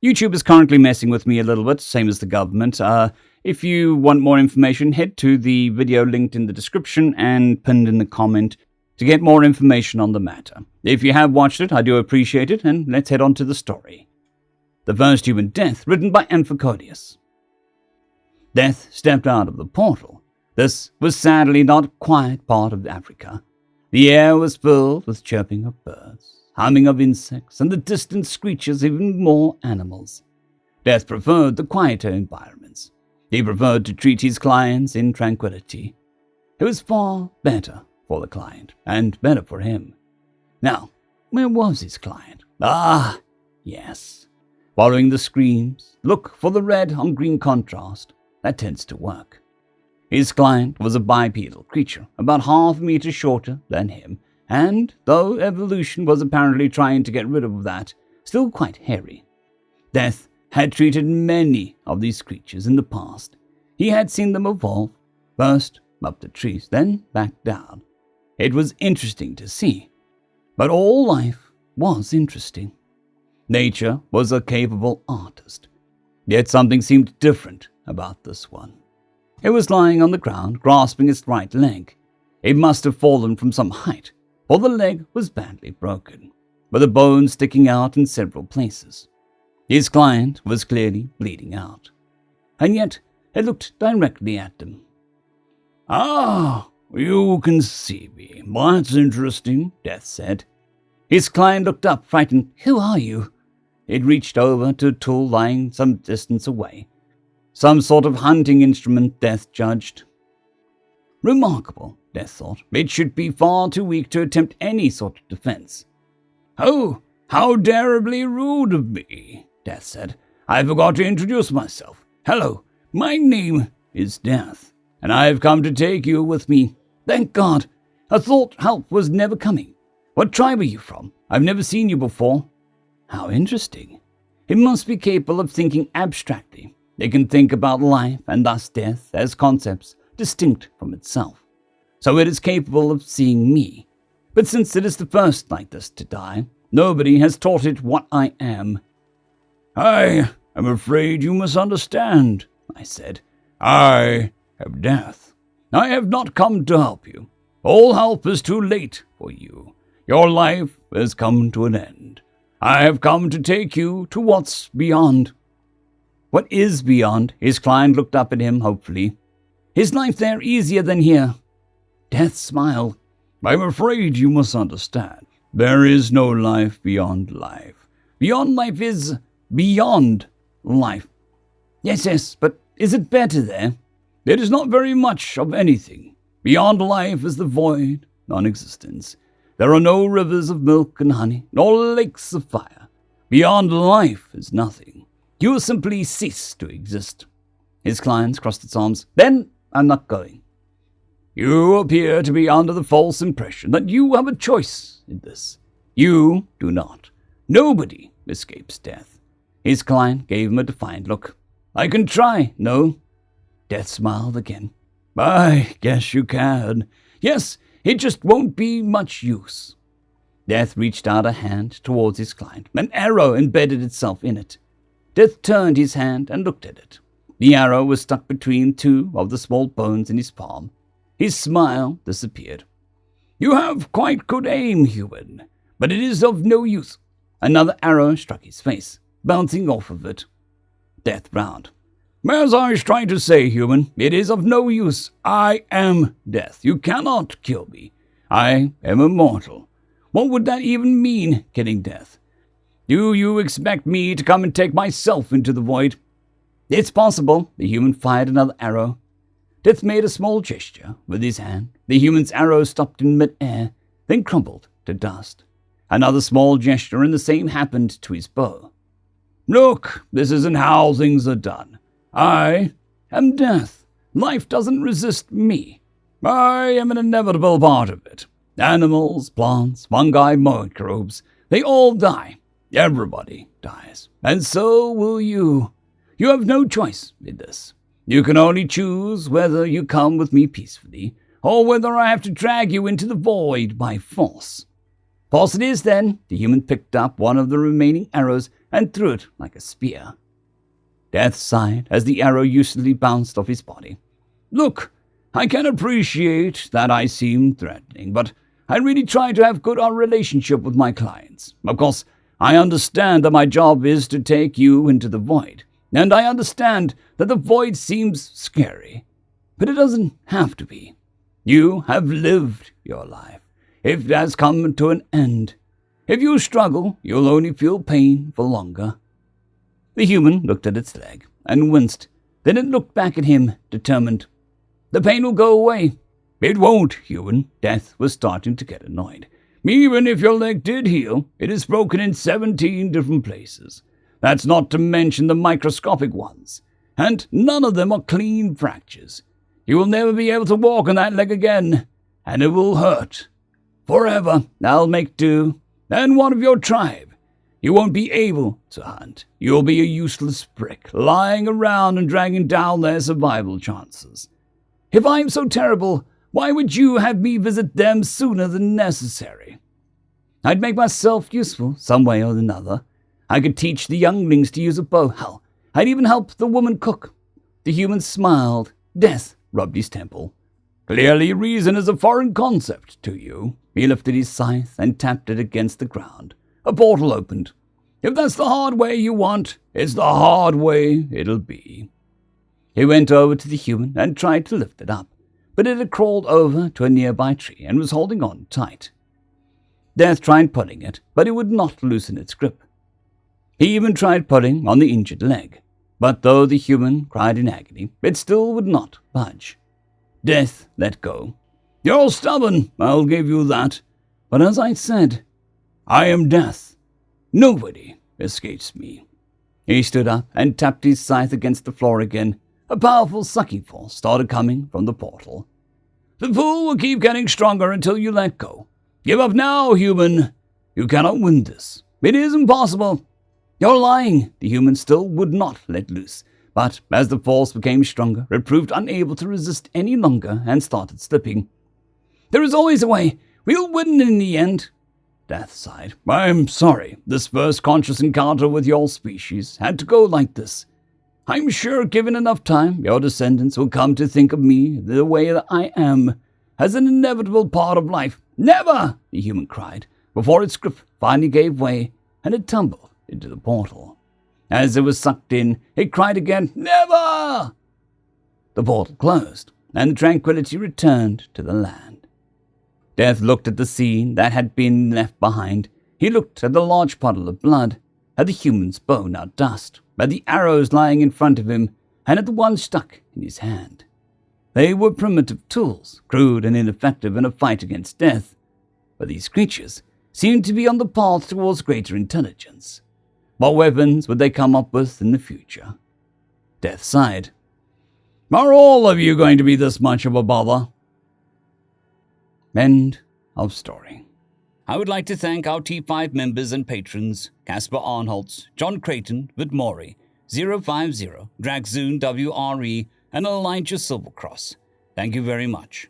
YouTube is currently messing with me a little bit, same as the government. If you want more information, head to the video linked in the description and pinned in the comment to get more information on the matter. If you have watched it, I do appreciate it, and let's head on to the story. The First Human Death, written by amphicoelias. Death stepped out of the portal. This was sadly not a quiet part of Africa. The air was filled with chirping of birds, humming of insects, and the distant screeches of even more animals. Death preferred the quieter environments. He preferred to treat his clients in tranquility. It was far better for the client, and better for him. Now, where was his client? Ah, yes. Following the screams, look for the red on green contrast. That tends to work. His client was a bipedal creature, about half a meter shorter than him, and, though evolution was apparently trying to get rid of that, still quite hairy. Death had treated many of these creatures in the past. He had seen them evolve, first up the trees, then back down. It was interesting to see, but all life was interesting. Nature was a capable artist, yet something seemed different about this one. It was lying on the ground, grasping its right leg. It must have fallen from some height, for the leg was badly broken, with the bone sticking out in several places. His client was clearly bleeding out, and yet it looked directly at them. "Ah, you can see me. That's interesting," Death said. His client looked up, frightened. "Who are you?" It reached over to a tool lying some distance away. Some sort of hunting instrument, Death judged. Remarkable, Death thought. It should be far too weak to attempt any sort of defense. "Oh, how terribly rude of me," Death said. "I forgot to introduce myself. Hello, my name is Death, and I have come to take you with me. Thank God. I thought help was never coming. What tribe are you from? I've never seen you before." How interesting. It must be capable of thinking abstractly. It can think about life and thus death as concepts distinct from itself. So it is capable of seeing me. But since it is the first like this to die, nobody has taught it what I am. "I am afraid you misunderstand," I said. "I am Death. I have not come to help you. All help is too late for you. Your life has come to an end. I have come to take you to what's beyond." What is beyond? His client looked up at him hopefully. "Is life there easier than here?" Death smiled. "I'm afraid you misunderstand. There is no life beyond life. Beyond life is beyond life." Yes, but is it better there?" "It is not very much of anything. Beyond life is the void, non-existence. There are no rivers of milk and honey, nor lakes of fire. Beyond life is nothing. You simply cease to exist." His client crossed his arms. "Then I'm not going." "You appear to be under the false impression that you have a choice in this. You do not. Nobody escapes death." His client gave him a defiant look. "I can try, no?" Death smiled again. "I guess you can. Yes, it just won't be much use." Death reached out a hand towards his client. An arrow embedded itself in it. Death turned his hand and looked at it. The arrow was stuck between two of the small bones in his palm. His smile disappeared. "You have quite good aim, human, but it is of no use." Another arrow struck his face, bouncing off of it. Death frowned. "As I was trying to say, human, it is of no use. I am Death. You cannot kill me. I am immortal. What would that even mean, killing Death? Do you expect me to come and take myself into the void?" "It's possible." The human fired another arrow. Death made a small gesture with his hand. The human's arrow stopped in mid-air, then crumbled to dust. Another small gesture and the same happened to his bow. "Look, this isn't how things are done. I am Death. Life doesn't resist me. I am an inevitable part of it. Animals, plants, fungi, microbes, they all die. Everybody dies. And so will you. You have no choice in this. You can only choose whether you come with me peacefully, or whether I have to drag you into the void by force. Force it is, then. The human picked up one of the remaining arrows and threw it like a spear. Death sighed as the arrow uselessly bounced off his body. Look, I can appreciate that I seem threatening, but I really try to have good relationship with my clients. Of course, I understand that my job is to take you into the void, and I understand that the void seems scary, but it doesn't have to be. You have lived your life. It has come to an end. If you struggle, you'll only feel pain for longer. The human looked at its leg and winced. Then it looked back at him, determined. The pain will go away. It won't, human. Death was starting to get annoyed. Even if your leg did heal, it is broken in 17 different places. That's not to mention the microscopic ones. And none of them are clean fractures. You will never be able to walk on that leg again, and it will hurt. Forever, I'll make do. And one of your tribe. You won't be able to hunt. You'll be a useless brick, lying around and dragging down their survival chances. If I'm so terrible, why would you have me visit them sooner than necessary? I'd make myself useful some way or another. I could teach the younglings to use a bow. Hell, I'd even help the woman cook. The human smiled. Death rubbed his temple. Clearly reason is a foreign concept to you. He lifted his scythe and tapped it against the ground. A portal opened. If that's the hard way you want, it's the hard way it'll be. He went over to the human and tried to lift it up, but it had crawled over to a nearby tree and was holding on tight. Death tried pulling it, but it would not loosen its grip. He even tried pulling on the injured leg, but though the human cried in agony, it still would not budge. Death let go. You're stubborn, I'll give you that. But as I said, I am Death. Nobody escapes me. He stood up and tapped his scythe against the floor again. A powerful sucking force started coming from the portal. The pool will keep getting stronger until you let go. Give up now, human. You cannot win this. It is impossible. You're lying. The human still would not let loose. But as the force became stronger, it proved unable to resist any longer and started slipping. There is always a way. We'll win in the end. Death sighed. I'm sorry. This first conscious encounter with your species had to go like this. I'm sure given enough time, your descendants will come to think of me the way that I am, as an inevitable part of life. Never! The human cried, before its grip finally gave way, and it tumbled into the portal. As it was sucked in, it cried again, Never! The portal closed, and the tranquility returned to the land. Death looked at the scene that had been left behind. He looked at the large puddle of blood, at the human's bow now dust, at the arrows lying in front of him, and at the one stuck in his hand. They were primitive tools, crude and ineffective in a fight against death, but these creatures seemed to be on the path towards greater intelligence. What weapons would they come up with in the future? Death sighed. Are all of you going to be this much of a bother? End of story. I would like to thank our T5 members and patrons, Casper Arnholtz, John Creighton, Vidmori, 050, Dragzoon WRE, and Elijah Silvercross. Thank you very much.